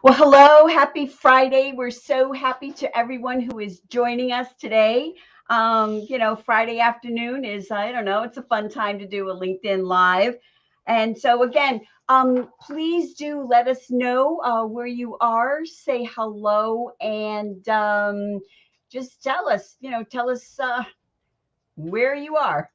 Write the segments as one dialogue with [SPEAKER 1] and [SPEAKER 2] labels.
[SPEAKER 1] Well, hello, happy Friday. We're so happy to everyone who is joining us today. Friday afternoon is, I don't know, it's a fun time to do a LinkedIn Live. And so, again, please do let us know where you are, say hello, and just tell us where you are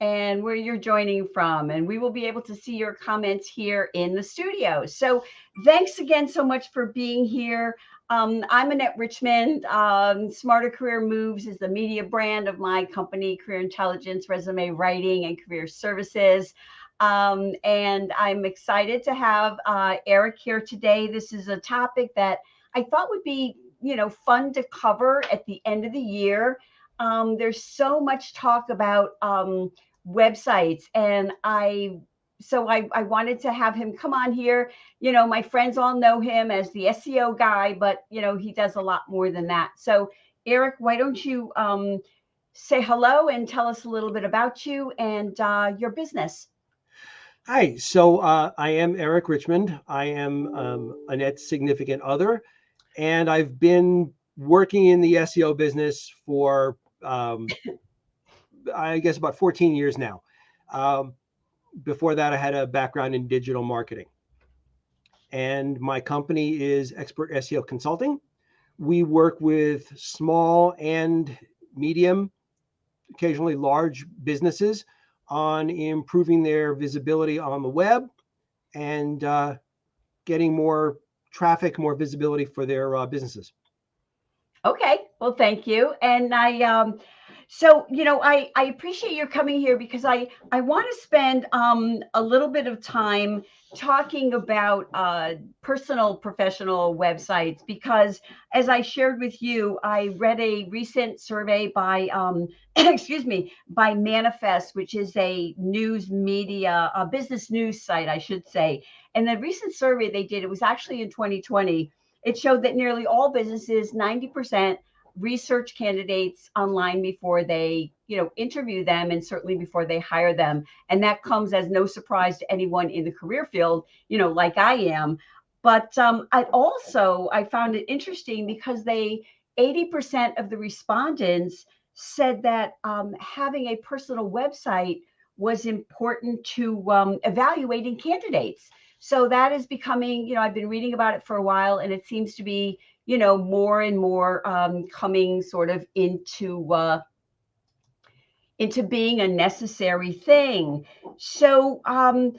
[SPEAKER 1] and where you're joining from. And we will be able to see your comments here in the studio. So thanks again so much for being here. I'm Annette Richmond. Smarter Career Moves is the media brand of my company, Career Intelligence, Resume Writing, and Career Services. And I'm excited to have Eric here today. This is a topic that I thought would be, fun to cover at the end of the year. There's so much talk about websites, and I wanted to have him come on here. My friends all know him as the SEO guy, but he does a lot more than that. So Eric, why don't you say hello and tell us a little bit about you and your business.
[SPEAKER 2] Hi, so I am Eric Richmond. I am Annette's significant other, and I've been working in the SEO business for I guess about 14 years now. Before that, I had a background in digital marketing. And my company is Expert SEO Consulting. We work with small and medium, occasionally large businesses on improving their visibility on the web and getting more traffic, more visibility for their businesses.
[SPEAKER 1] Okay, well, thank you. And I appreciate your coming here because I want to spend a little bit of time talking about personal professional websites, because as I shared with you, I read a recent survey by excuse me, by Manifest, which is a news media, a business news site, I should say. And the recent survey they did, it was actually in 2020. It showed that nearly all businesses, 90%, research candidates online before they, interview them, and certainly before they hire them. And that comes as no surprise to anyone in the career field, like I am. But I found it interesting because 80% of the respondents said that having a personal website was important to evaluating candidates. So that is becoming, I've been reading about it for a while, and it seems to be, more and more coming sort of into being a necessary thing. So, while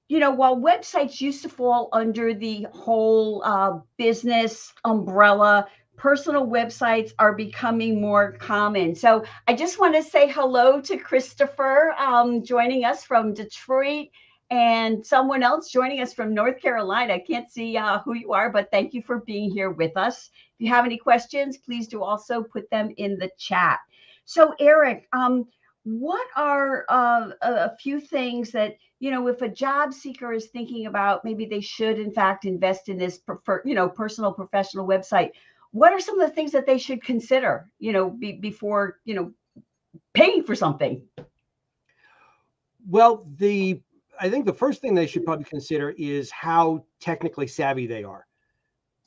[SPEAKER 1] websites used to fall under the whole business umbrella, personal websites are becoming more common. So I just want to say hello to Christopher joining us from Detroit, and someone else joining us from North Carolina. I can't see who you are, but thank you for being here with us. If you have any questions, please do also put them in the chat. So Eric, what are a few things that, if a job seeker is thinking about, maybe they should in fact invest in this personal professional website, what are some of the things that they should consider, before, paying for something?
[SPEAKER 2] Well, I think the first thing they should probably consider is how technically savvy they are,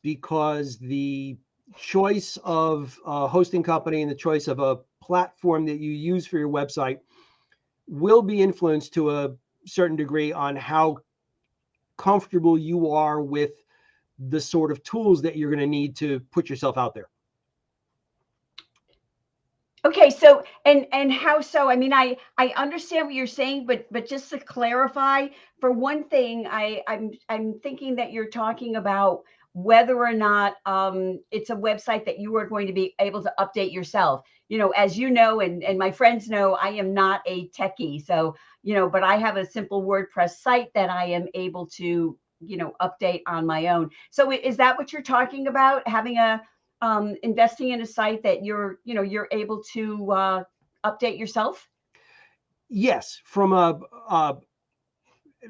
[SPEAKER 2] because the choice of a hosting company and the choice of a platform that you use for your website will be influenced to a certain degree on how comfortable you are with the sort of tools that you're going to need to put yourself out there.
[SPEAKER 1] Okay, so and how so? I mean, I understand what you're saying, but just to clarify, for one thing, I'm thinking that you're talking about whether or not it's a website that you are going to be able to update yourself. As you know, and my friends know, I am not a techie, so but I have a simple WordPress site that I am able to update on my own. So is that what you're talking about? Having investing in a site that you're able to update yourself?
[SPEAKER 2] Yes, from a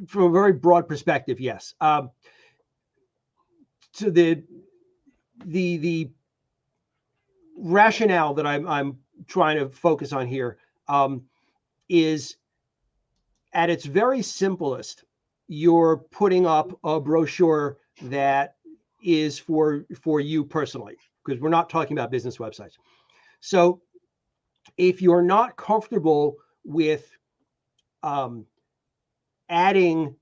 [SPEAKER 2] very broad perspective, yes. So the rationale that I'm trying to focus on here is, at its very simplest, you're putting up a brochure that is for you personally, because we're not talking about business websites. So if you're not comfortable with adding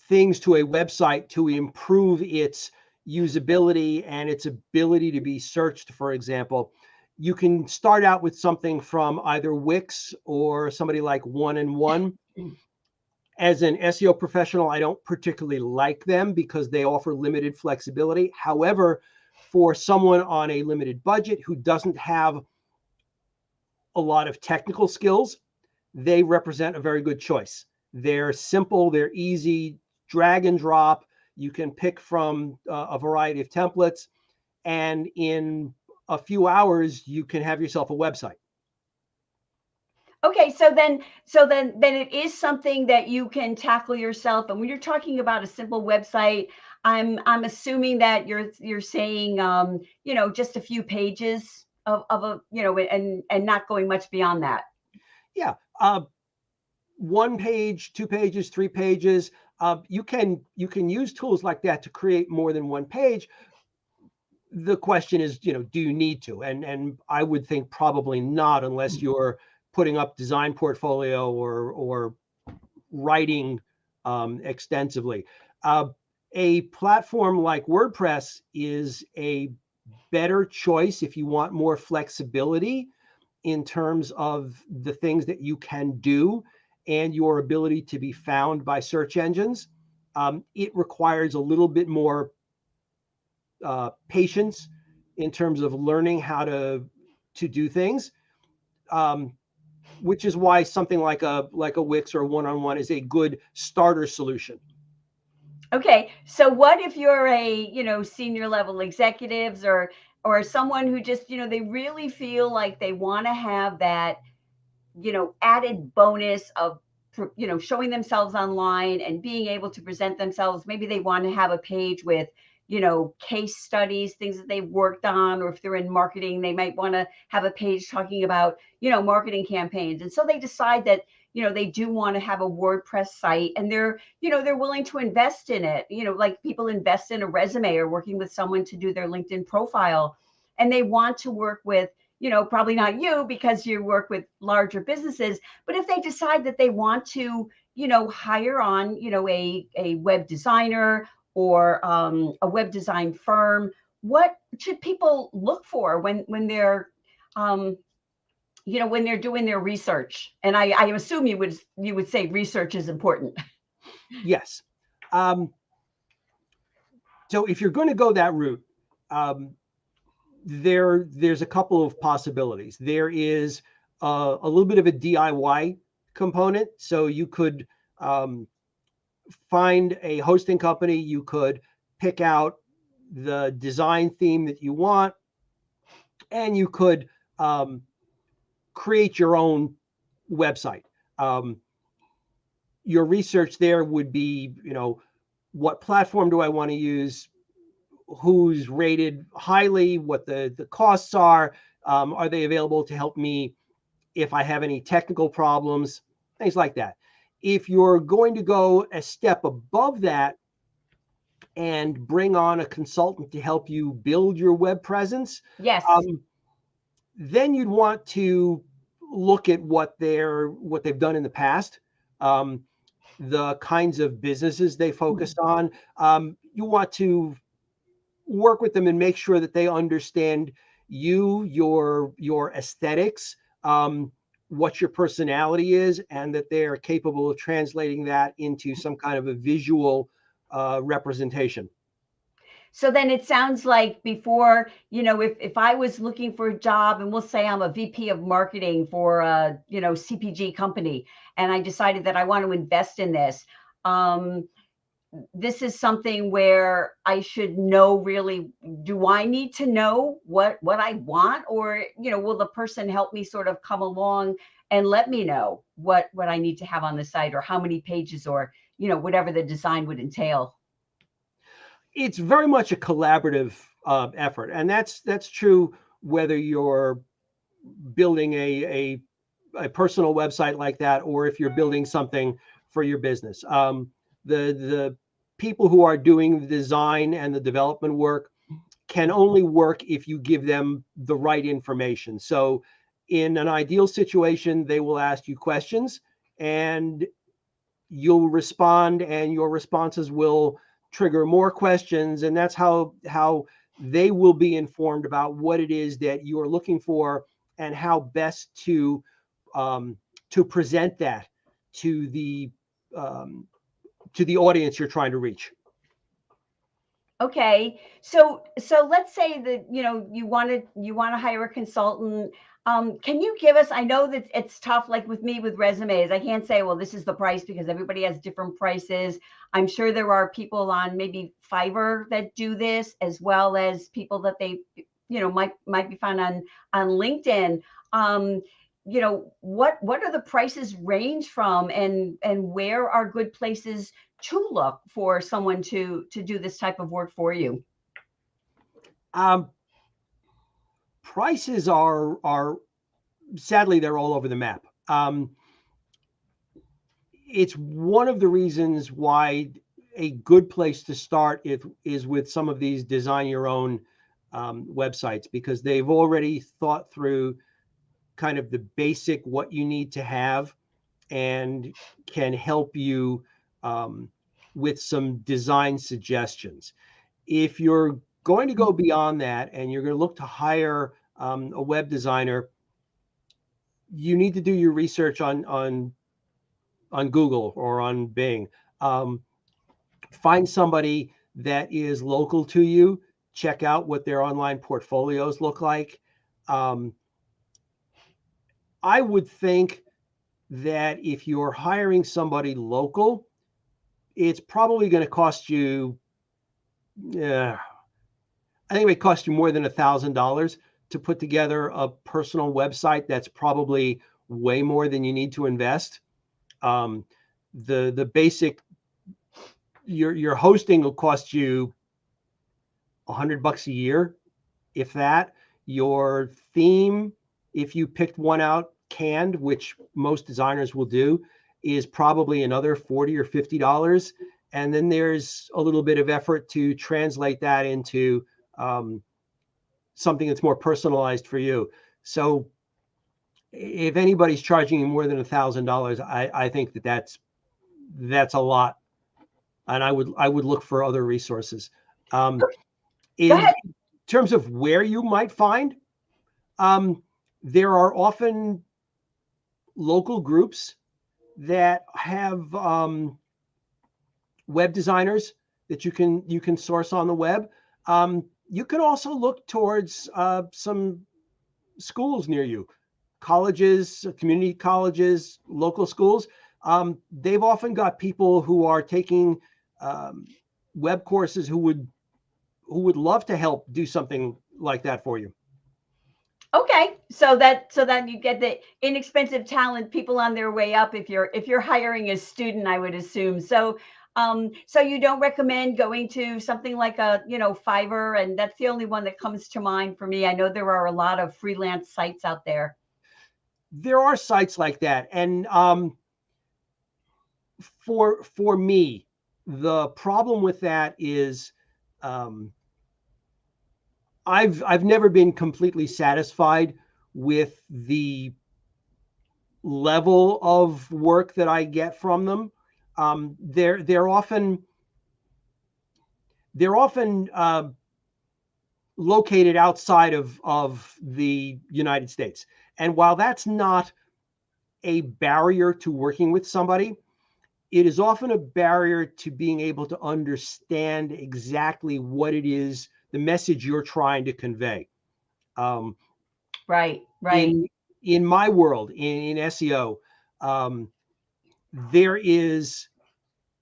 [SPEAKER 2] things to a website to improve its usability and its ability to be searched, for example, you can start out with something from either Wix or somebody like One and One. As an SEO professional, I don't particularly like them because they offer limited flexibility. However, for someone on a limited budget who doesn't have a lot of technical skills, they represent a very good choice. They're simple, they're easy, drag and drop. You can pick from a variety of templates, and in a few hours, you can have yourself a website.
[SPEAKER 1] Okay, so then it is something that you can tackle yourself. And when you're talking about a simple website, I'm assuming that you're saying just a few pages of a and not going much beyond that.
[SPEAKER 2] Yeah, 1 page, 2 pages, 3 pages. You can use tools like that to create more than 1 page. The question is, do you need to? And I would think probably not, unless you're putting up design portfolio or writing extensively. A platform like WordPress is a better choice if you want more flexibility in terms of the things that you can do and your ability to be found by search engines. It requires a little bit more patience in terms of learning how to do things, which is why something like a Wix or a One-on-One is a good starter solution.
[SPEAKER 1] Okay, so what if you're a senior level executives or someone who just they really feel like they want to have that added bonus of showing themselves online and being able to present themselves. Maybe they want to have a page with case studies, things that they've worked on, or if they're in marketing, they might want to have a page talking about marketing campaigns. And so they decide that they do want to have a WordPress site, and they're willing to invest in it, like people invest in a resume or working with someone to do their LinkedIn profile, and they want to work with probably not you because you work with larger businesses, but if they decide that they want to, hire on, a web designer or a web design firm, what should people look for when they're, when they're doing their research? And I assume you would say research is important.
[SPEAKER 2] Yes. So if you're going to go that route, there's a couple of possibilities. There is a little bit of a DIY component. So you could find a hosting company. You could pick out the design theme that you want, and you could create your own website. Your research there would be, what platform do I want to use? Who's rated highly, what the costs are they available to help me if I have any technical problems, things like that. If you're going to go a step above that and bring on a consultant to help you build your web presence,
[SPEAKER 1] Yes.
[SPEAKER 2] Then you'd want to look at what they've done in the past, the kinds of businesses they focused on. You want to work with them and make sure that they understand you, your aesthetics, what your personality is, and that they are capable of translating that into some kind of a visual representation.
[SPEAKER 1] So then it sounds like before, if I was looking for a job, and we'll say I'm a VP of marketing for a, CPG company, and I decided that I want to invest in this, this is something where I should know really, do I need to know what I want, or, will the person help me sort of come along and let me know what I need to have on the site, or how many pages, or, whatever the design would entail?
[SPEAKER 2] It's very much a collaborative effort, and that's true whether you're building a personal website like that, or if you're building something for your business. The people who are doing the design and the development work can only work if you give them the right information. So in an ideal situation, they will ask you questions and you'll respond, and your responses will trigger more questions. And that's how they will be informed about what it is that you are looking for and how best to present that to the audience you're trying to reach.
[SPEAKER 1] Okay, so let's say that you want to hire a consultant. Can you give us? I know that it's tough. Like with me with resumes, I can't say, well, this is the price because everybody has different prices. I'm sure there are people on maybe Fiverr that do this, as well as people that they might be found on LinkedIn. What are the prices range from, and where are good places to look for someone to do this type of work for you?
[SPEAKER 2] Prices are sadly, they're all over the map. It's one of the reasons why a good place to start is with some of these design your own websites, because they've already thought through kind of the basic what you need to have and can help you with some design suggestions. If you're going to go beyond that and you're going to look to hire a web designer, you need to do your research on Google or on Bing. Find somebody that is local to you. Check out what their online portfolios look like. I would think that if you're hiring somebody local, it's probably going to cost you, I think it may cost you more than $1,000 to put together a personal website. That's probably way more than you need to invest. The basic, your hosting will cost you $100 a year, if that. Your theme, if you picked one out canned, which most designers will do, is probably another $40 or $50. And then there's a little bit of effort to translate that into something that's more personalized for you. So if anybody's charging you more than $1,000, I think that's a lot, and I would look for other resources. In terms of where you might find, there are often local groups that have web designers that you can source on the web. You can also look towards some schools near you, colleges, community colleges, local schools. They've often got people who are taking web courses who would love to help do something like that for you.
[SPEAKER 1] Okay, so that you get the inexpensive talent, people on their way up. If you're hiring a student, I would assume. So so you don't recommend going to something like a Fiverr, and that's the only one that comes to mind for me. I know there are a lot of freelance sites out there.
[SPEAKER 2] There are sites like that, and for me, the problem with that is I've never been completely satisfied with the level of work that I get from them. They're often located outside of the United States, and while that's not a barrier to working with somebody, it is often a barrier to being able to understand exactly what it is, the message you're trying to convey.
[SPEAKER 1] Right.
[SPEAKER 2] In my world, in SEO, there is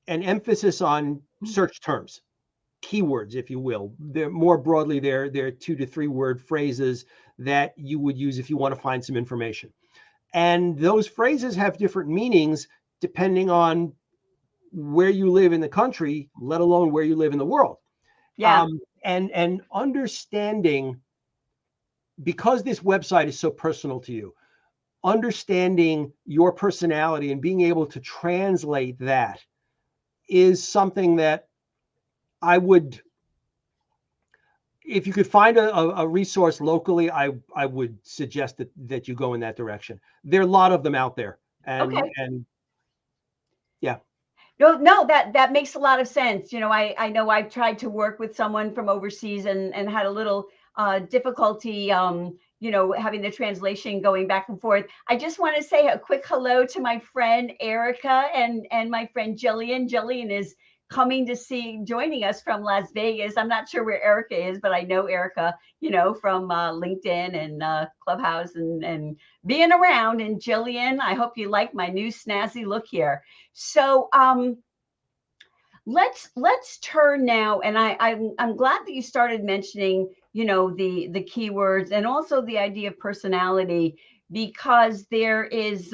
[SPEAKER 2] an emphasis on search terms, keywords, if you will. They're more broadly, they're 2 to 3 word phrases that you would use if you want to find some information. And those phrases have different meanings depending on where you live in the country, let alone where you live in the world.
[SPEAKER 1] Yeah.
[SPEAKER 2] And understanding, because this website is so personal to you, understanding your personality and being able to translate that is something that I would, if you could find a resource locally, I would suggest that you go in that direction. There are a lot of them out there,
[SPEAKER 1] Okay.
[SPEAKER 2] and yeah.
[SPEAKER 1] No, that makes a lot of sense. I know I've tried to work with someone from overseas and had a little difficulty, having the translation going back and forth. I just want to say a quick hello to my friend Erica and my friend Jillian. Jillian is joining us from Las Vegas. I'm not sure where Erica is, but I know Erica, from LinkedIn and Clubhouse and being around. And Jillian, I hope you like my new snazzy look here. So let's turn now, and I'm glad that you started mentioning the keywords and also the idea of personality, because there is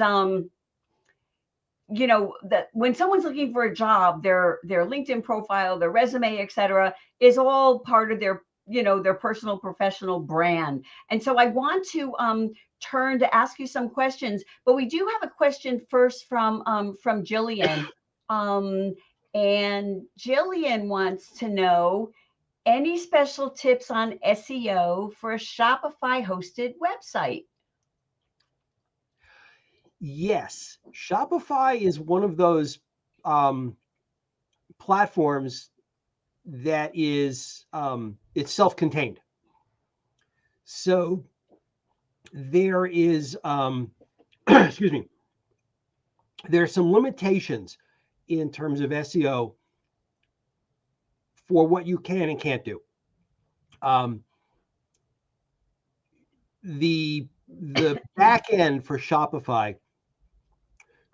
[SPEAKER 1] that when someone's looking for a job, their LinkedIn profile, their resume, etc., is all part of their personal professional brand. And so I want to turn to ask you some questions, but we do have a question first from Jillian. Um, and Jillian wants to know any special tips on SEO for a Shopify hosted website.
[SPEAKER 2] Yes, Shopify is one of those platforms that is it's self-contained. So there is excuse me, there are some limitations in terms of SEO for what you can and can't do. The back end for Shopify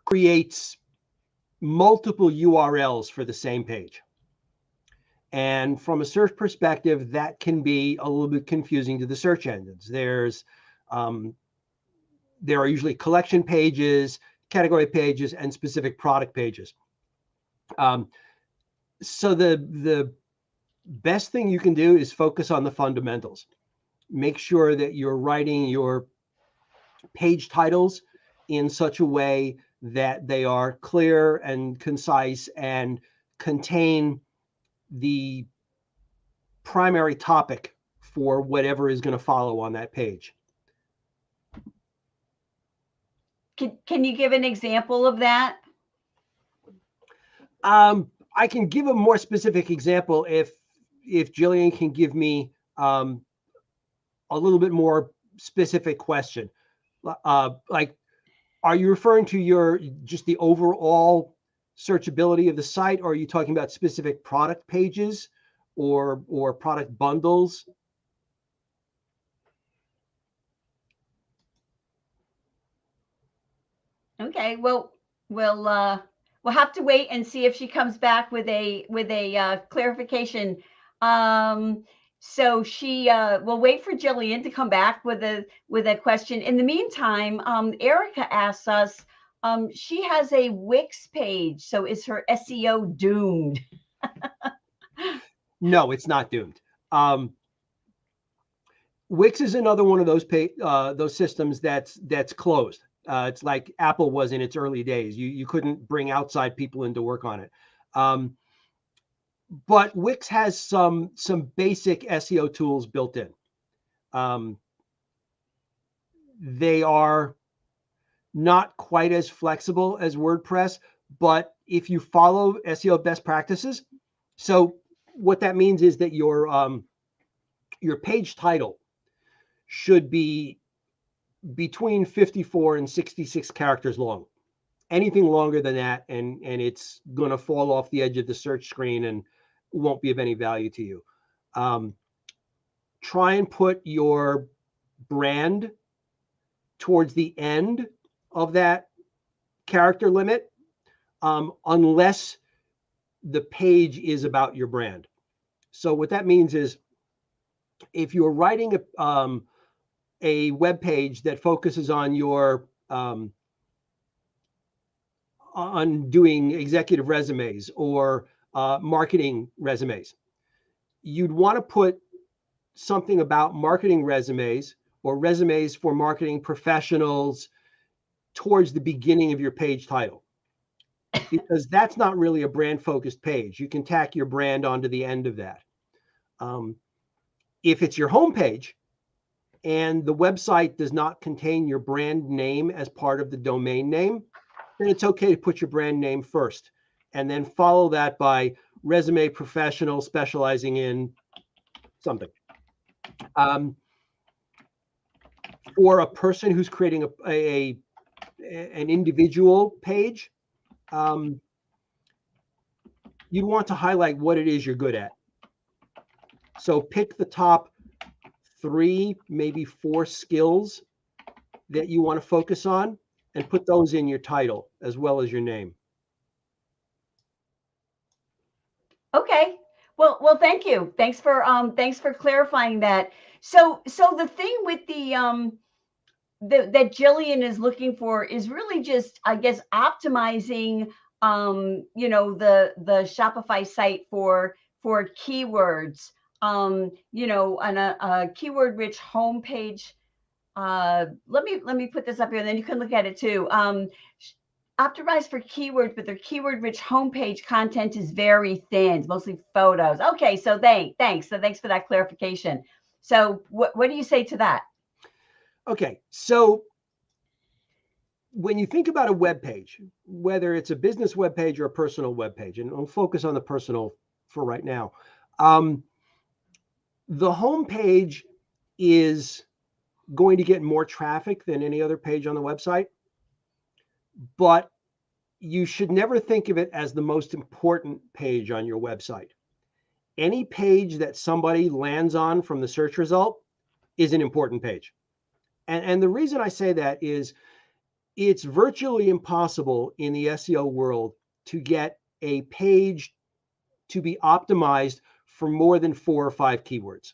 [SPEAKER 2] creates multiple URLs for the same page. And from a search perspective, that can be a little bit confusing to the search engines. There are usually collection pages, category pages, and specific product pages. So the best thing you can do is focus on the fundamentals. Make sure that you're writing your page titles in such a way that they are clear and concise and contain the primary topic for whatever is going to follow on that page.
[SPEAKER 1] Can you give an example of that?
[SPEAKER 2] I can give a more specific example if Jillian can give me a little bit more specific question. Like, are you referring to just the overall searchability of the site, or are you talking about specific product pages or product bundles?
[SPEAKER 1] Okay, well, we'll have to wait and see if she comes back with a clarification. So she will wait for Jillian to come back with a question. In the meantime, Erica asks us, she has a Wix page, so is her SEO doomed?
[SPEAKER 2] No, it's not doomed. Wix is another one of those systems that's closed. It's like Apple was in its early days. You couldn't bring outside people in to work on it. But Wix has some basic SEO tools built in. They are not quite as flexible as WordPress, but if you follow SEO best practices, so what that means is that your page title should be between 54 and 66 characters long. Anything longer than that, and it's going to fall off the edge of the search screen and won't be of any value to you. Try and put your brand towards the end of that character limit, unless the page is about your brand. So what that means is, if you're writing a web page that focuses on your on doing executive resumes or marketing resumes, you'd want to put something about marketing resumes or resumes for marketing professionals towards the beginning of your page title. because that's not really a brand focused page. You can tack your brand onto the end of that. If it's your homepage and the website does not contain your brand name as part of the domain name, then it's okay to put your brand name first and then follow that by resume professional specializing in something. For a person who's creating an individual page, you want to highlight what it is you're good at. So pick the top 3, maybe 4 skills that you want to focus on and put those in your title as well as your name.
[SPEAKER 1] Okay. Well, thank you. Thanks for clarifying that. So the thing with that Jillian is looking for is really just, I guess, optimizing, the Shopify site for keywords, on a keyword rich homepage. Let me put this up here, and then you can look at it too. Optimized for keywords, but their keyword rich homepage content is very thin. It's mostly photos. Okay, so thanks. So thanks for that clarification. So what do you say to that?
[SPEAKER 2] Okay, so when you think about a web page, whether it's a business web page or a personal web page, and I'll focus on the personal for right now, the home page is going to get more traffic than any other page on the website, but you should never think of it as the most important page on your website. Any page that somebody lands on from the search result is an important page. And the reason I say that is it's virtually impossible in the SEO world to get a page to be optimized for more than 4 or 5 keywords.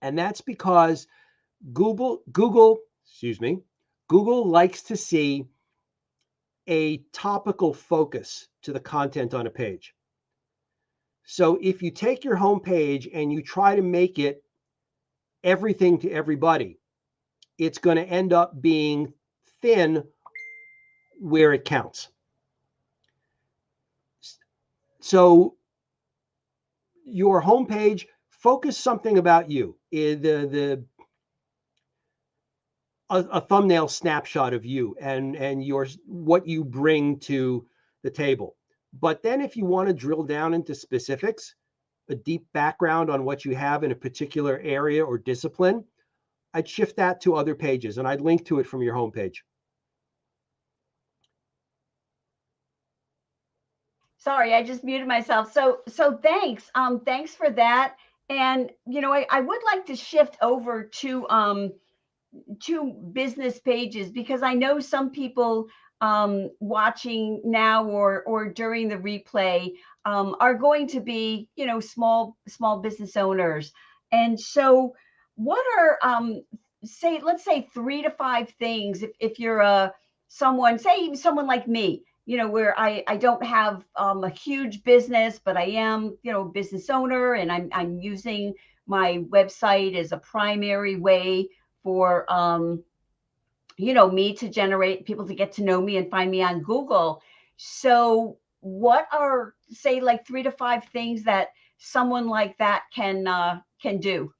[SPEAKER 2] And that's because Google likes to see a topical focus to the content on a page. So if you take your home page and you try to make it everything to everybody, it's going to end up being thin where it counts. So your homepage, focus something about you. A thumbnail snapshot of you and what you bring to the table. But then if you want to drill down into specifics, a deep background on what you have in a particular area or discipline, I'd shift that to other pages and I'd link to it from your homepage.
[SPEAKER 1] Sorry, I just muted myself. So thanks. Thanks for that. And I would like to shift over to business pages, because I know some people watching now or during the replay are going to be small business owners. And so what are let's say 3 to 5 things if you're someone like me, where I don't have a huge business, but I am, a business owner, and I'm using my website as a primary way for me to generate people to get to know me and find me on Google. So what are, say, like 3 to 5 things that someone like that can do?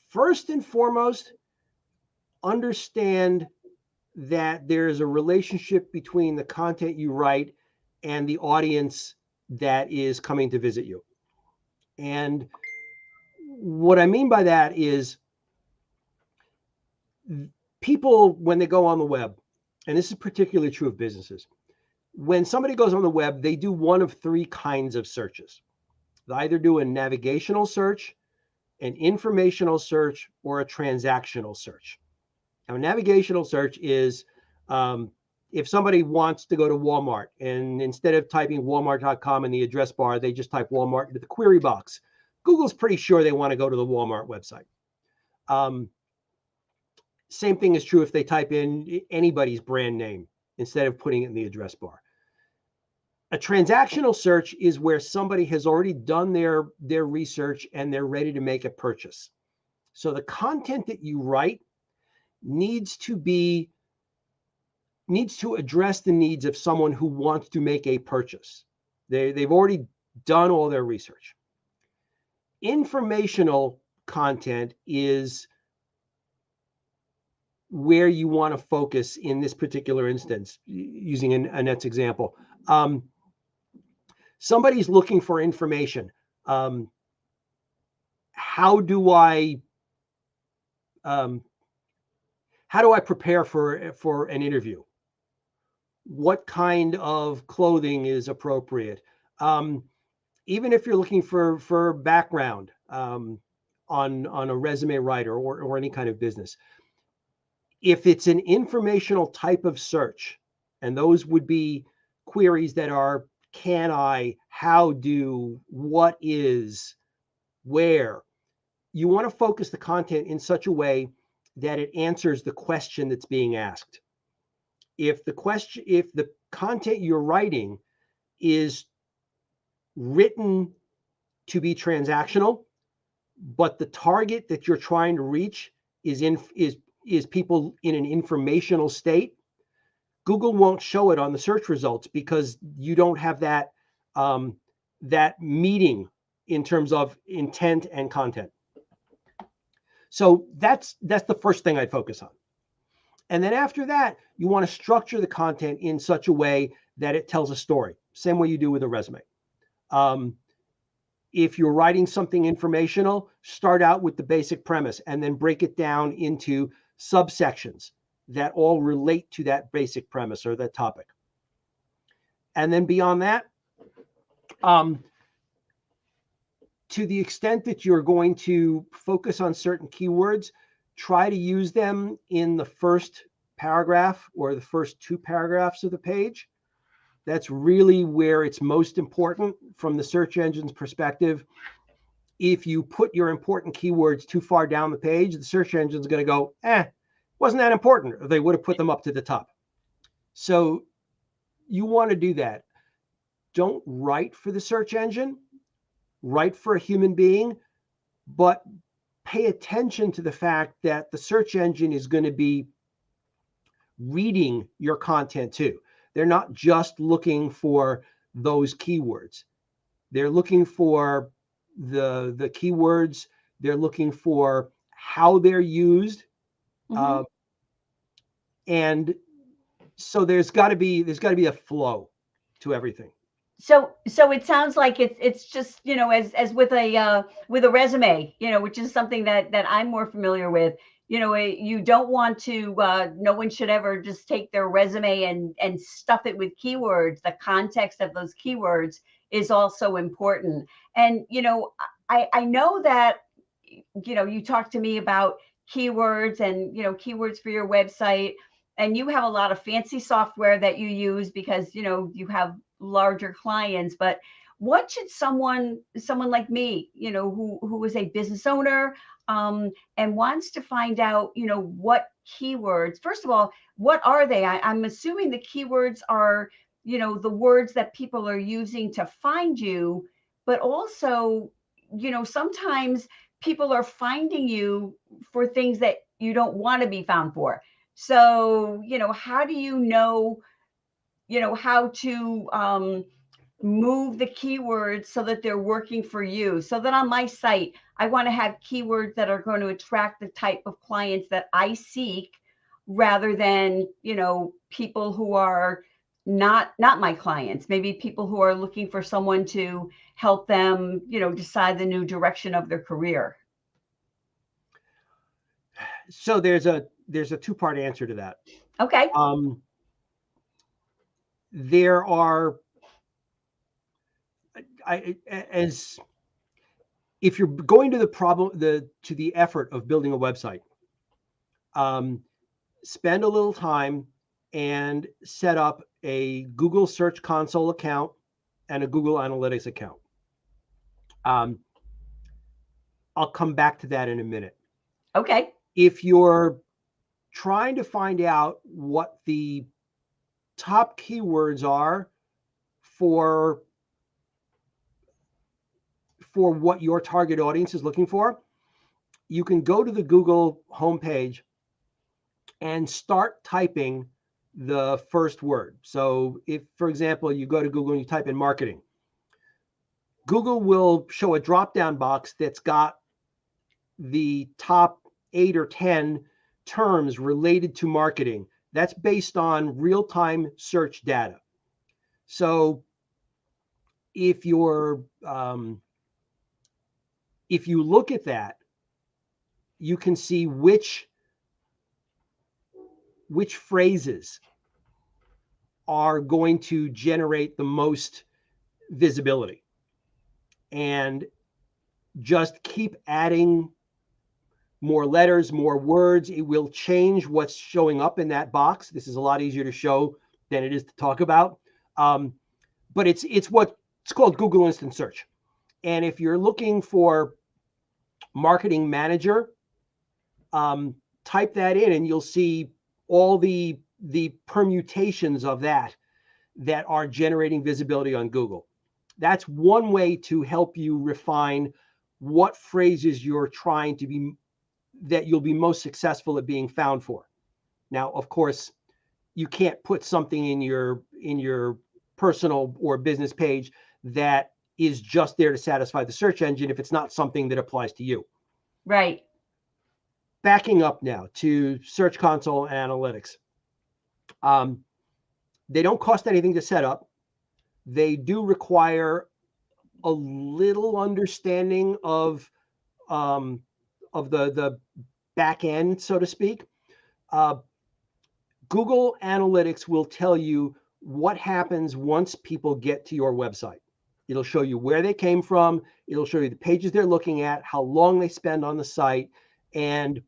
[SPEAKER 2] First and foremost, understand that there's a relationship between the content you write and the audience that is coming to visit you. And what I mean by that is people, when they go on the web, and this is particularly true of businesses, when somebody goes on the web, they do one of 3 kinds of searches. They either do a navigational search, an informational search, or a transactional search. Now, a navigational search is if somebody wants to go to Walmart, and instead of typing walmart.com in the address bar, they just type Walmart into the query box. Google's pretty sure they want to go to the Walmart website. Same thing is true if they type in anybody's brand name instead of putting it in the address bar. A transactional search is where somebody has already done their research and they're ready to make a purchase. So the content that you write needs to be needs to address the needs of someone who wants to make a purchase. They've already done all their research. Informational content is where you want to focus in this particular instance, using Annette's example. Somebody's looking for information. How do I prepare for an interview? What kind of clothing is appropriate? Even if you're looking for background on a resume writer or any kind of business, if it's an informational type of search, and those would be queries that are can I, how do, what is, where, you want to focus the content in such a way that it answers the question that's being asked. If the content you're writing is written to be transactional, but the target that you're trying to reach is people in an informational state, Google won't show it on the search results because you don't have that meeting in terms of intent and content. So that's the first thing I'd focus on. And then after that, you want to structure the content in such a way that it tells a story, same way you do with a resume. If you're writing something informational, start out with the basic premise and then break it down into subsections that all relate to that basic premise or that topic. And then beyond that, to the extent that you're going to focus on certain keywords, try to use them in the first paragraph or the first 2 paragraphs of the page. That's really where it's most important from the search engine's perspective. If you put your important keywords too far down the page, the search engine's going to go, wasn't that important, or they would have put them up to the top. So you want to do that. Don't write for the search engine, write for a human being, but pay attention to the fact that the search engine is going to be reading your content too. They're not just looking for those keywords. They're looking for the keywords. They're looking for how they're used. Mm-hmm. And so there's got to be a flow to everything.
[SPEAKER 1] So it sounds like it's just, as with a resume, which is something that I'm more familiar with. You don't want to, no one should ever just take their resume and stuff it with keywords. The context of those keywords is also important. And, I know that, you talked to me about keywords and, keywords for your website, and you have a lot of fancy software that you use because, you have larger clients. But what should someone like me, who is a business owner, and wants to find out, what keywords, first of all, what are they? I'm assuming the keywords are, the words that people are using to find you, but also, sometimes people are finding you for things that you don't want to be found for. So, how do you know, how to move the keywords so that they're working for you, so that on my site, I want to have keywords that are going to attract the type of clients that I seek, rather than, people who are not my clients, maybe people who are looking for someone to help them, decide the new direction of their career.
[SPEAKER 2] So there's a 2-part answer to that.
[SPEAKER 1] Okay.
[SPEAKER 2] There are, as if you're going to the effort of building a website, spend a little time and set up a Google Search Console account and a Google Analytics account. I'll come back to that in a minute.
[SPEAKER 1] Okay.
[SPEAKER 2] If you're trying to find out what the top keywords are for what your target audience is looking for, you can go to the Google homepage and start typing the first word. So if, for example, you go to Google and you type in marketing, Google will show a drop-down box that's got the top 8 or 10 terms related to marketing. That's based on real-time search data. So if you're if you look at that, you can see which phrases are going to generate the most visibility, and just keep adding more letters, more words. It will change what's showing up in that box. This is a lot easier to show than it is to talk about. But it's what's called Google Instant Search. And if you're looking for marketing manager, type that in and you'll see all the permutations of that are generating visibility on Google. That's one way to help you refine what phrases you're trying to be, that you'll be most successful at being found for. Now, of course, you can't put something in your personal or business page that is just there to satisfy the search engine if it's not something that applies to you.
[SPEAKER 1] Right.
[SPEAKER 2] Backing up now to Search Console and analytics. They don't cost anything to set up. They do require a little understanding of the back end, so to speak. Google Analytics will tell you what happens once people get to your website. It'll show you where they came from. It'll show you the pages they're looking at, how long they spend on the site, and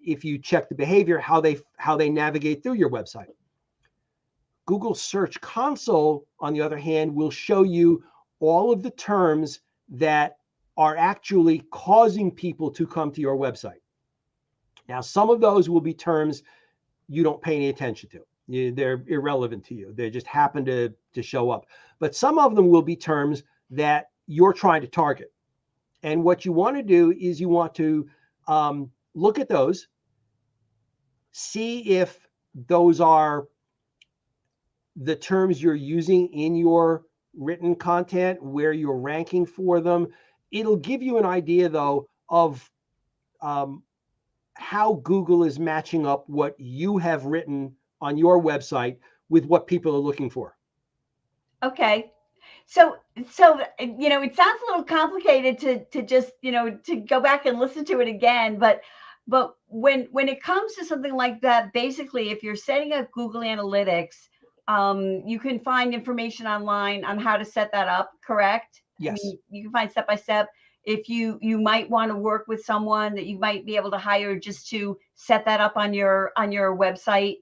[SPEAKER 2] if you check the behavior, how they navigate through your website. Google Search Console, on the other hand, will show you all of the terms that are actually causing people to come to your website. Now, some of those will be terms you don't pay any attention to. They're irrelevant to you. They just happen to show up. But some of them will be terms that you're trying to target. And what you want to do is you want to look at those, see if those are the terms you're using in your written content, where you're ranking for them. It'll give you an idea, though, of how Google is matching up what you have written on your website with what people are looking for.
[SPEAKER 1] Okay. So it sounds a little complicated to just, to go back and listen to it again. But when it comes to something like that, basically, if you're setting up Google Analytics, you can find information online on how to set that up, correct?
[SPEAKER 2] Yes.
[SPEAKER 1] I mean, you can find step by step. If you might want to work with someone that you might be able to hire just to set that up on your website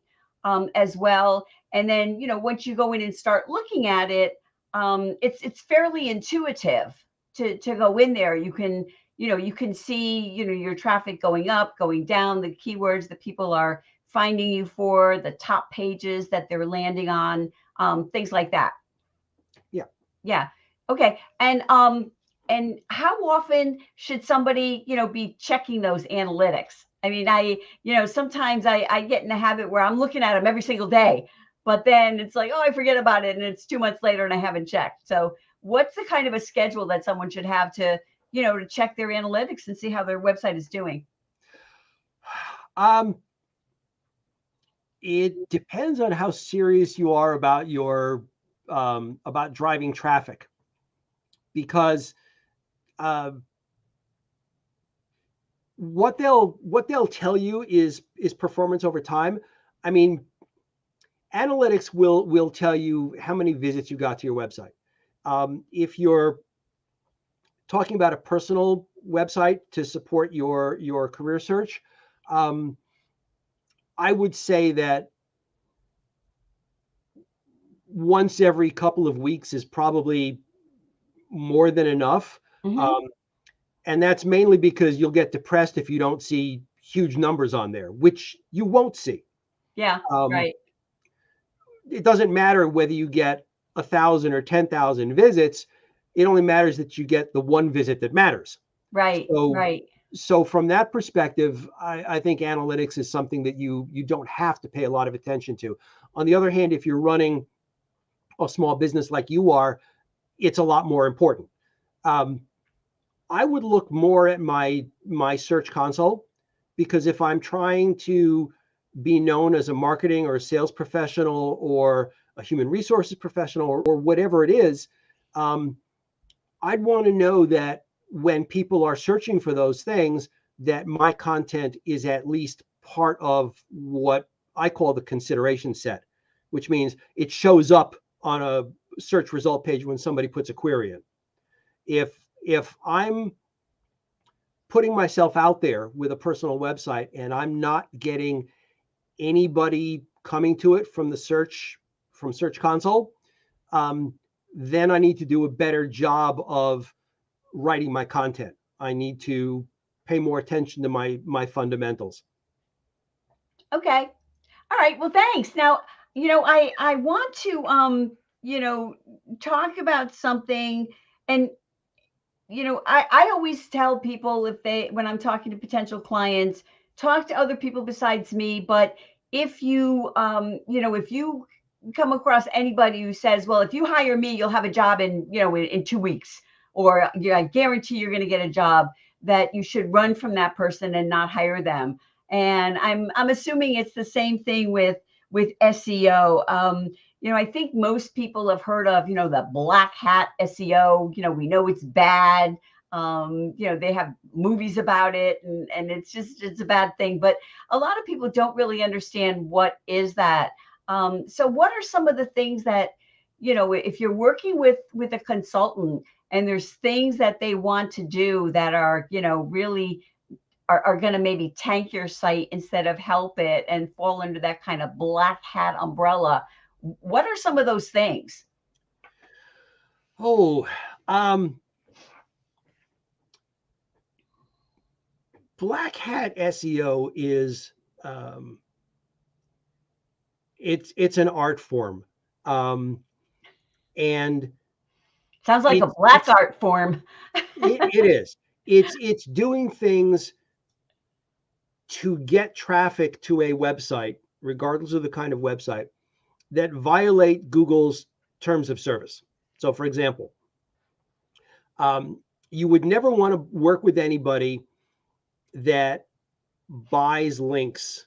[SPEAKER 1] as well. And then, once you go in and start looking at it, it's fairly intuitive to go in there. You can see, your traffic going up, going down, the keywords that people are finding you for, the top pages that they're landing on, things like that.
[SPEAKER 2] Yeah.
[SPEAKER 1] Yeah. Okay. And how often should somebody, be checking those analytics? I mean, sometimes I get in the habit where I'm looking at them every single day, but then it's like, oh, I forget about it. And it's 2 months later and I haven't checked. So what's the kind of a schedule that someone should have to check their analytics and see how their website is doing?
[SPEAKER 2] It depends on how serious you are about your about driving traffic, because what they'll tell you is performance over time. I mean, analytics will tell you how many visits you got to your website. If you're talking about a personal website to support your career search, I would say that once every couple of weeks is probably more than enough.
[SPEAKER 1] Mm-hmm.
[SPEAKER 2] And that's mainly because you'll get depressed if you don't see huge numbers on there, which you won't see.
[SPEAKER 1] Yeah, right.
[SPEAKER 2] It doesn't matter whether you get 1,000 or 10,000 visits. It only matters that you get the one visit that matters.
[SPEAKER 1] Right,
[SPEAKER 2] So
[SPEAKER 1] right.
[SPEAKER 2] So from that perspective, I think analytics is something that you don't have to pay a lot of attention to. On the other hand, if you're running a small business like you are, it's a lot more important. I would look more at my search console, because if I'm trying to be known as a marketing or a sales professional or a human resources professional or whatever it is, I'd want to know that when people are searching for those things, that my content is at least part of what I call the consideration set, which means it shows up on a search result page when somebody puts a query in. If I'm putting myself out there with a personal website and I'm not getting anybody coming to it from Search Console, then I need to do a better job of writing my content. I need to pay more attention to my fundamentals.
[SPEAKER 1] Okay. All right. Well, thanks. Now, I want to talk about something. And I always tell people, when I'm talking to potential clients, talk to other people besides me. But if if you come across anybody who says, well, if you hire me, you'll have a job in 2 weeks, or I guarantee you're going to get a job, that you should run from that person and not hire them. And I'm assuming it's the same thing with SEO. I think most people have heard of, the black hat SEO. We know it's bad. They have movies about it, and it's a bad thing. But a lot of people don't really understand what is that. So what are some of the things that, if you're working with a consultant and there's things that they want to do that are, really are going to maybe tank your site instead of help it and fall under that kind of black hat umbrella, what are some of those things?
[SPEAKER 2] Oh, black hat SEO is it's an art form, and
[SPEAKER 1] Sounds like a black art form.
[SPEAKER 2] it is. It's doing things to get traffic to a website, regardless of the kind of website, that violate Google's terms of service. So, for example, you would never want to work with anybody that buys links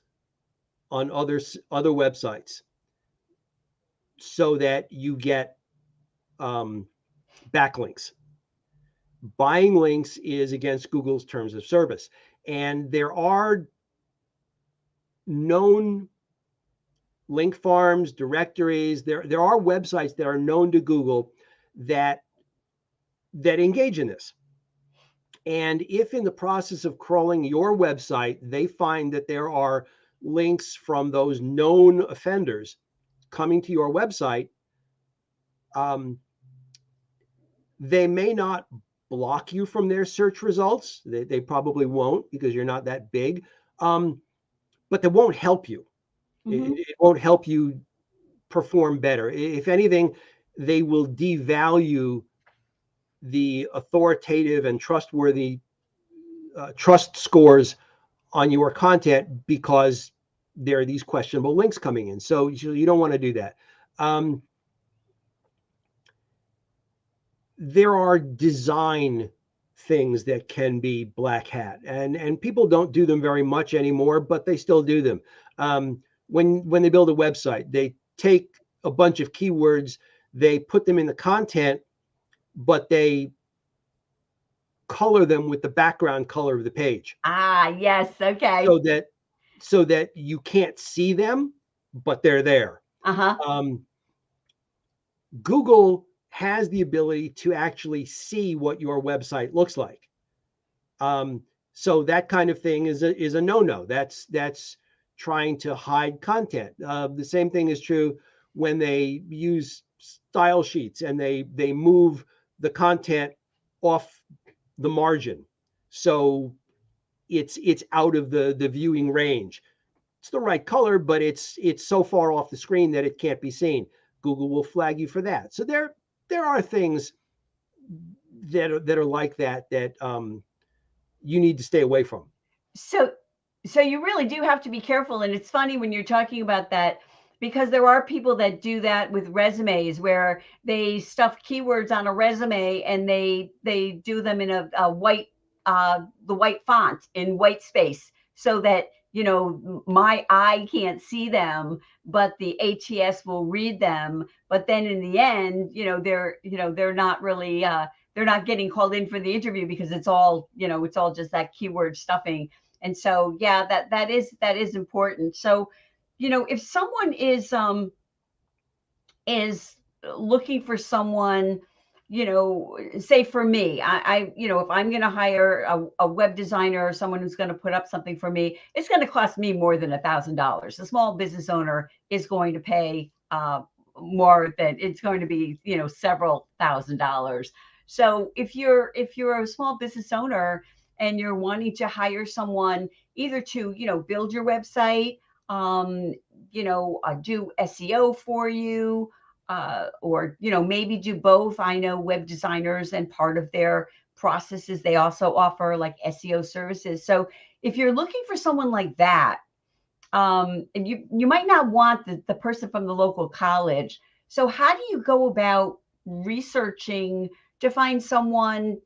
[SPEAKER 2] on other websites so that you get backlinks. Buying links is against Google's terms of service, and there are known link farms, directories. There are websites that are known to Google that engage in this. And if in the process of crawling your website, they find that there are links from those known offenders coming to your website, they may not block you from their search results. They probably won't, because you're not that big. But they won't help you. Mm-hmm. It won't help you perform better. If anything, they will devalue the authoritative and trustworthy trust scores on your content, because there are these questionable links coming in. So you don't want to do that. There are design things that can be black hat, and people don't do them very much anymore, but they still do them. When they build a website, they take a bunch of keywords, they put them in the content, but they color them with the background color of the page.
[SPEAKER 1] Ah, yes. Okay.
[SPEAKER 2] So that you can't see them, but they're there. Google has the ability to actually see what your website looks like. So that kind of thing is a no-no. That's trying to hide content. The same thing is true when they use style sheets and they move the content off the margin, so it's out of the viewing range. It's the right color, but it's so far off the screen that it can't be seen. Google will flag you for that. So there are things that are like that you need to stay away from.
[SPEAKER 1] So you really do have to be careful. And it's funny when you're talking about that, because there are people that do that with resumes where they stuff keywords on a resume and they do them in a white the white font in white space so that my eye can't see them, but the ATS will read them. But then in the end, they're not really they're not getting called in for the interview because it's all just that keyword stuffing. And so, yeah, that is important. So, if someone is looking for someone, say for me, if I'm going to hire a web designer or someone who's going to put up something for me, it's going to cost me more than $1,000. The small business owner is going to pay more than it's going to be, several $1,000s. So if you're a small business owner and you're wanting to hire someone either to, build your website, do SEO for you, or, maybe do both. I know web designers, and part of their processes, they also offer like SEO services. So if you're looking for someone like that, and you might not want the person from the local college. So how do you go about researching to find someone,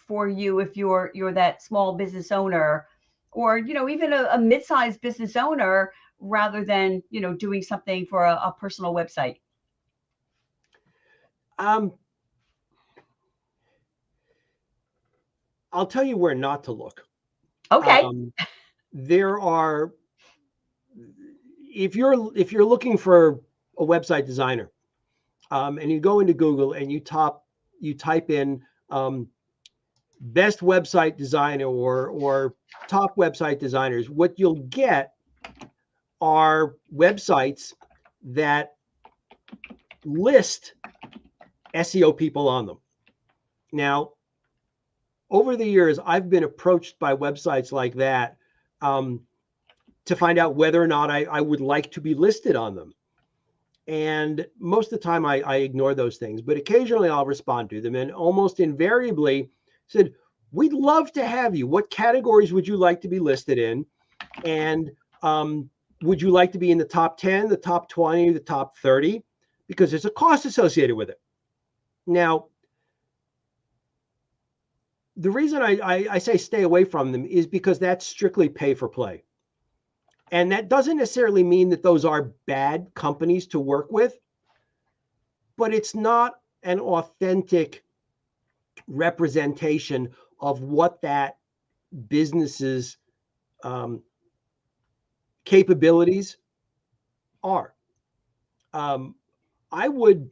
[SPEAKER 1] for you if you're that small business owner, or even a mid-sized business owner, rather than doing something for a personal website?
[SPEAKER 2] I'll tell you where not to look.
[SPEAKER 1] Okay.
[SPEAKER 2] There are, if you're looking for a website designer, and you go into Google and you type in best website designer or top website designers, what you'll get are websites that list SEO people on them. Now, over the years, I've been approached by websites like that to find out whether or not I would like to be listed on them. And most of the time I ignore those things, but occasionally I'll respond to them. And almost invariably said, we'd love to have you. What categories would you like to be listed in? And would you like to be in the top 10, the top 20, the top 30? Because there's a cost associated with it. Now, the reason I say stay away from them is because that's strictly pay for play. And that doesn't necessarily mean that those are bad companies to work with, but it's not an authentic representation of what that business's capabilities are. I would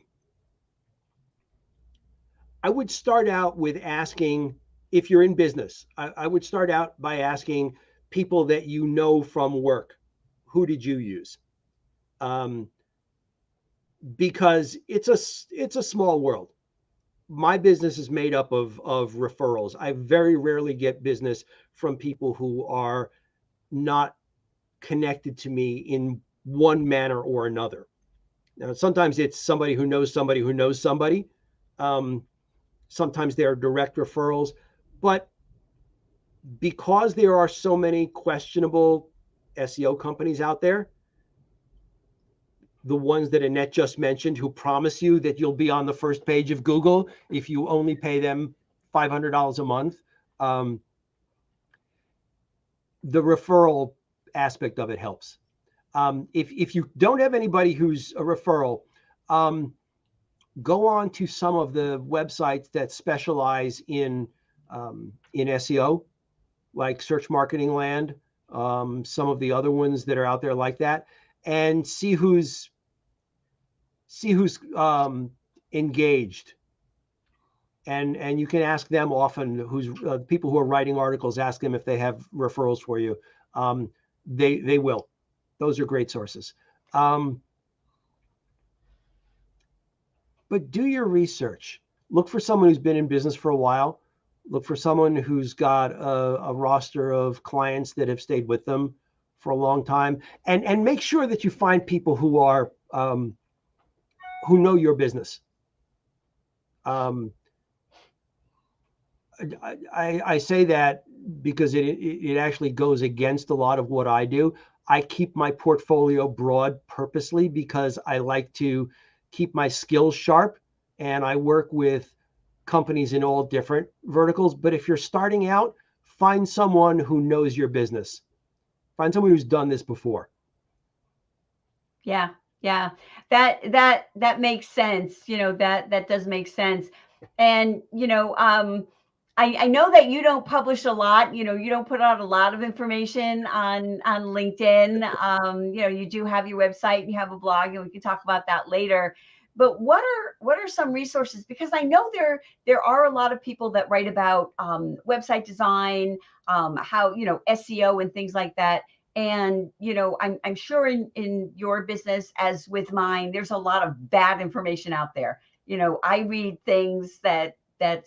[SPEAKER 2] start out with asking, if you're in business, I would start out by asking people that you know from work, who did you use? Because it's a small world. My business is made up of referrals. I very rarely get business from people who are not connected to me in one manner or another. Now, sometimes it's somebody who knows somebody who knows somebody. Sometimes they're direct referrals, but because there are so many questionable SEO companies out there, the ones that Annette just mentioned, who promise you that you'll be on the first page of Google if you only pay them $500 a month, the referral aspect of it helps. If you don't have anybody who's a referral, go on to some of the websites that specialize in SEO, like Search Marketing Land, some of the other ones that are out there like that, and see who's engaged. And you can ask them often, who's people who are writing articles, ask them if they have referrals for you. They will. Those are great sources. But do your research. Look for someone who's been in business for a while. Look for someone who's got a roster of clients that have stayed with them for a long time, and make sure that you find people who are who know your business. I say that because it actually goes against a lot of what I do. I keep my portfolio broad purposely because I like to keep my skills sharp, and I work with companies in all different verticals. But if you're starting out, find someone who knows your business. Find someone who's done this before.
[SPEAKER 1] Yeah. Yeah. That makes sense. That does make sense. And, I know that you don't publish a lot, you don't put out a lot of information on LinkedIn. You do have your website and you have a blog, and we can talk about that later. But what are some resources? Because I know there are a lot of people that write about website design, how, SEO and things like that. And, I'm sure in your business, as with mine, there's a lot of bad information out there. I read things that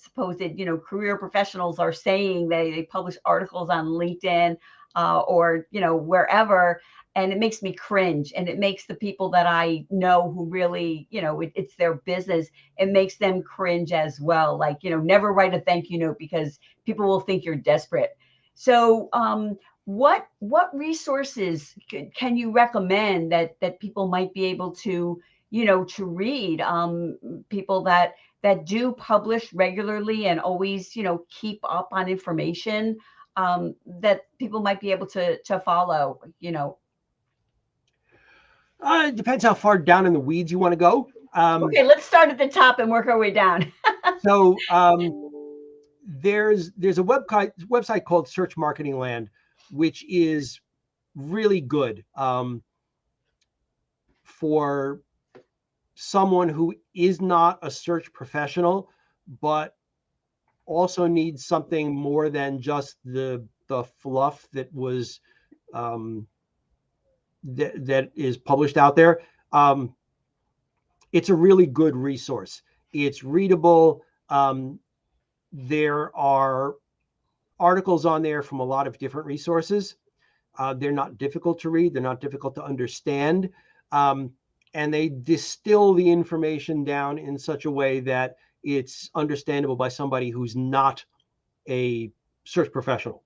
[SPEAKER 1] supposed, career professionals are saying. They publish articles on LinkedIn or, wherever. And it makes me cringe. And it makes the people that I know who really, it's their business, it makes them cringe as well. Like, never write a thank you note because people will think you're desperate. So, what resources can you recommend that people might be able to, to read? People that do publish regularly and always, keep up on information that people might be able to follow.
[SPEAKER 2] It depends how far down in the weeds you want to go.
[SPEAKER 1] Okay, let's start at the top and work our way down.
[SPEAKER 2] So there's a website called Search Marketing Land, which is really good for someone who is not a search professional, but also needs something more than just the fluff that was that is published out there. It's a really good resource. It's readable. There are articles on there from a lot of different resources. They're not difficult to read. They're not difficult to understand. And they distill the information down in such a way that it's understandable by somebody who's not a search professional.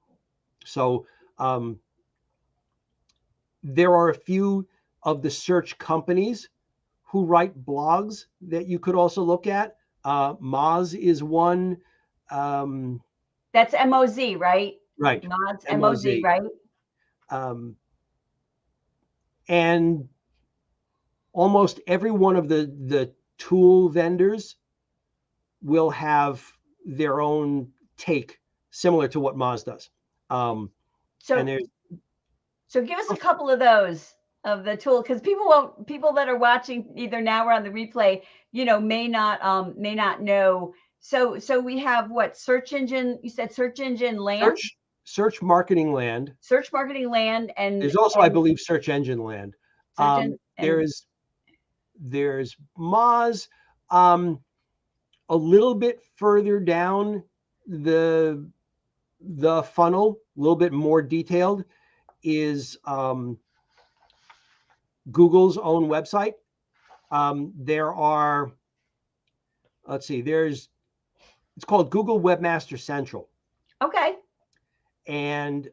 [SPEAKER 2] So there are a few of the search companies who write blogs that you could also look at. Moz is one.
[SPEAKER 1] That's MOZ, right?
[SPEAKER 2] Right.
[SPEAKER 1] Moz, MOZ, right?
[SPEAKER 2] And almost every one of the tool vendors will have their own take similar to what Moz does.
[SPEAKER 1] So give us a couple of those of the tool, because people that are watching either now or on the replay, may not know. So we have what search engine? You said Search Engine Land.
[SPEAKER 2] Search Marketing Land.
[SPEAKER 1] Search Marketing Land, and
[SPEAKER 2] there's also, I believe, Search Engine Land. There's Moz. A little bit further down the funnel, a little bit more detailed, is Google's own website. There are, let's see, it's called Google Webmaster Central.
[SPEAKER 1] Okay.
[SPEAKER 2] And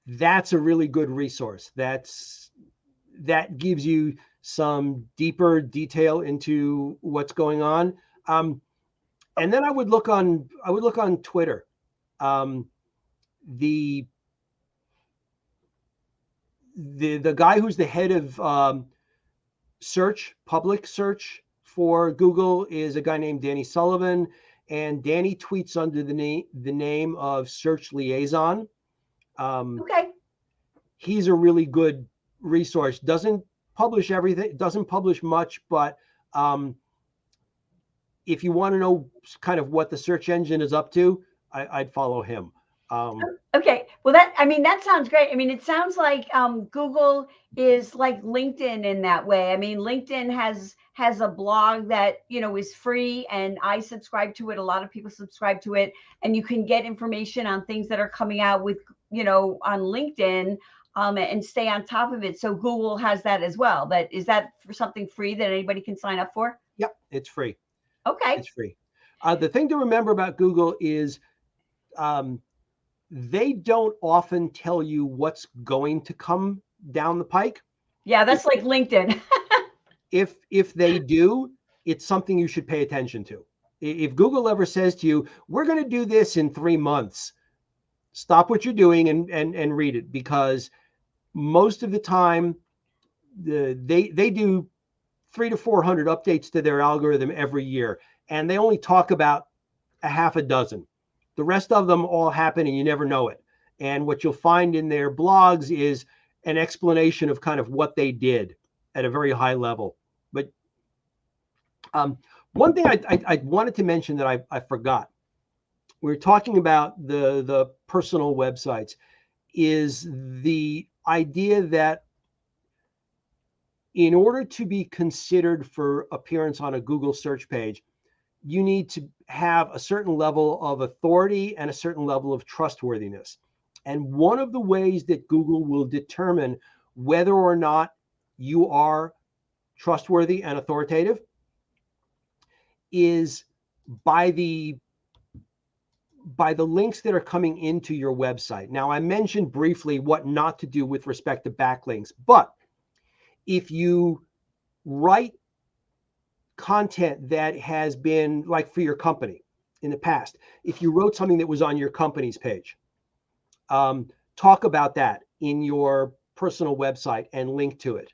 [SPEAKER 2] that's a really good resource. That gives you some deeper detail into what's going on. And then I would look on Twitter. The guy who's the head of public search for Google is a guy named Danny Sullivan, and Danny tweets under the name of Search Liaison.
[SPEAKER 1] Okay.
[SPEAKER 2] He's a really good resource. Doesn't publish everything, doesn't publish much, but if you want to know kind of what the search engine is up to, I'd follow him.
[SPEAKER 1] Okay. Well, that sounds great. I mean, it sounds like Google is like LinkedIn in that way. I mean, LinkedIn has a blog that, is free, and I subscribe to it. A lot of people subscribe to it, and you can get information on things that are coming out with, on LinkedIn, and stay on top of it. So Google has that as well. But is that for something free that anybody can sign up for?
[SPEAKER 2] Yep, it's free.
[SPEAKER 1] Okay.
[SPEAKER 2] It's free. The thing to remember about Google is they don't often tell you what's going to come down the pike.
[SPEAKER 1] Yeah, that's like LinkedIn.
[SPEAKER 2] If they do, it's something you should pay attention to. If Google ever says to you, we're going to do this in 3 months, stop what you're doing and read it, because most of the time they do 300 to 400 updates to their algorithm every year, and they only talk about a half a dozen. The rest of them all happen and you never know it. And what you'll find in their blogs is an explanation of kind of what they did at a very high level. But one thing I wanted to mention that I forgot, we were talking about the personal websites, is the idea that in order to be considered for appearance on a Google search page, you need to have a certain level of authority and a certain level of trustworthiness. And one of the ways that Google will determine whether or not you are trustworthy and authoritative is by the links that are coming into your website. Now, I mentioned briefly what not to do with respect to backlinks, but if you write content that has been, like for your company in the past, if you wrote something that was on your company's page, talk about that in your personal website and link to it.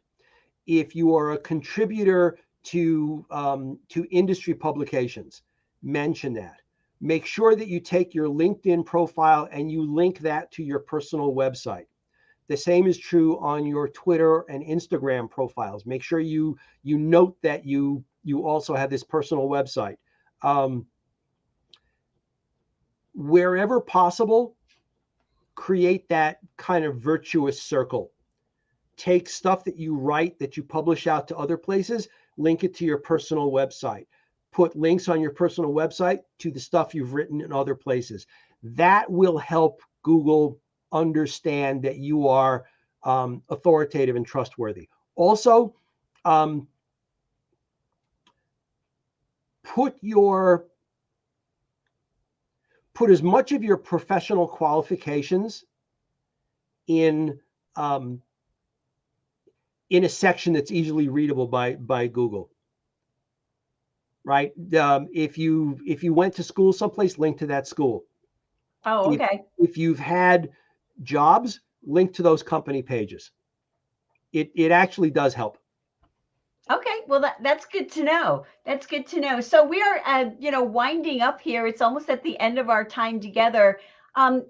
[SPEAKER 2] If you are a contributor to industry publications, mention that. Make sure that you take your LinkedIn profile and you link that to your personal website. The same is true on your Twitter and Instagram profiles. Make sure you note that you also have this personal website. Wherever possible, create that kind of virtuous circle. Take stuff that you write, that you publish out to other places, link it to your personal website. Put links on your personal website to the stuff you've written in other places. That will help Google understand that you are authoritative and trustworthy. Also, put as much of your professional qualifications in a section that's easily readable by Google. Right? If you went to school someplace, link to that school.
[SPEAKER 1] Oh, okay.
[SPEAKER 2] If you've had jobs, link to those company pages. It actually does help.
[SPEAKER 1] Okay, well that's good to know. That's good to know. So we are, winding up here. It's almost at the end of our time together.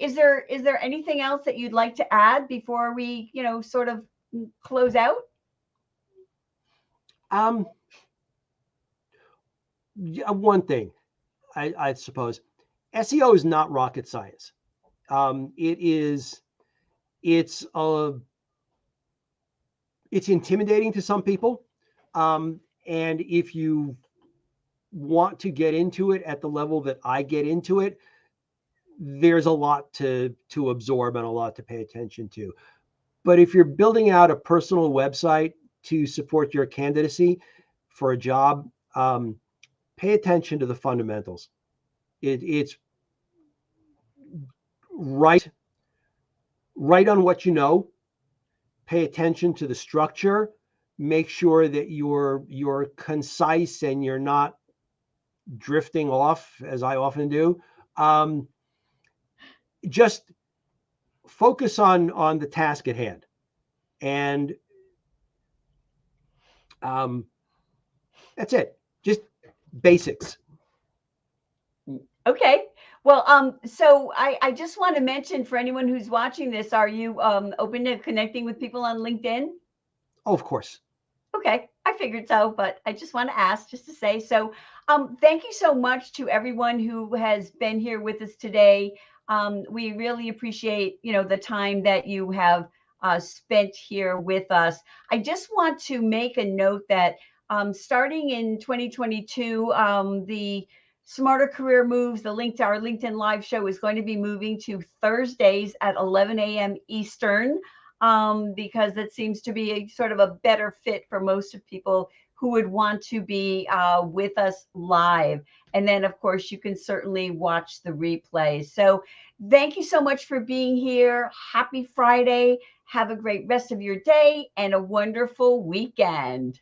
[SPEAKER 1] Is there anything else that you'd like to add before we, sort of close out?
[SPEAKER 2] One thing, I suppose, SEO is not rocket science. It's intimidating to some people. And if you want to get into it at the level that I get into it, there's a lot to absorb and a lot to pay attention to. But if you're building out a personal website to support your candidacy for a job, pay attention to the fundamentals. It's write on what you know. Pay attention to the structure. Make sure that you're concise and you're not drifting off, as I often do. Just focus on the task at hand, and that's it. Just basics.
[SPEAKER 1] Okay. Well, so I just want to mention for anyone who's watching this, are you open to connecting with people on LinkedIn?
[SPEAKER 2] Oh, of course.
[SPEAKER 1] Okay, I figured so, but I just want to ask just to say so. Thank you so much to everyone who has been here with us today. We really appreciate, the time that you have spent here with us. I just want to make a note that starting in 2022, the Smarter Career Moves, the link to our LinkedIn Live show, is going to be moving to Thursdays at 11 a.m. Eastern. Because it seems to be a sort of a better fit for most of people who would want to be with us live. And then, of course, you can certainly watch the replay. So thank you so much for being here. Happy Friday. Have a great rest of your day and a wonderful weekend.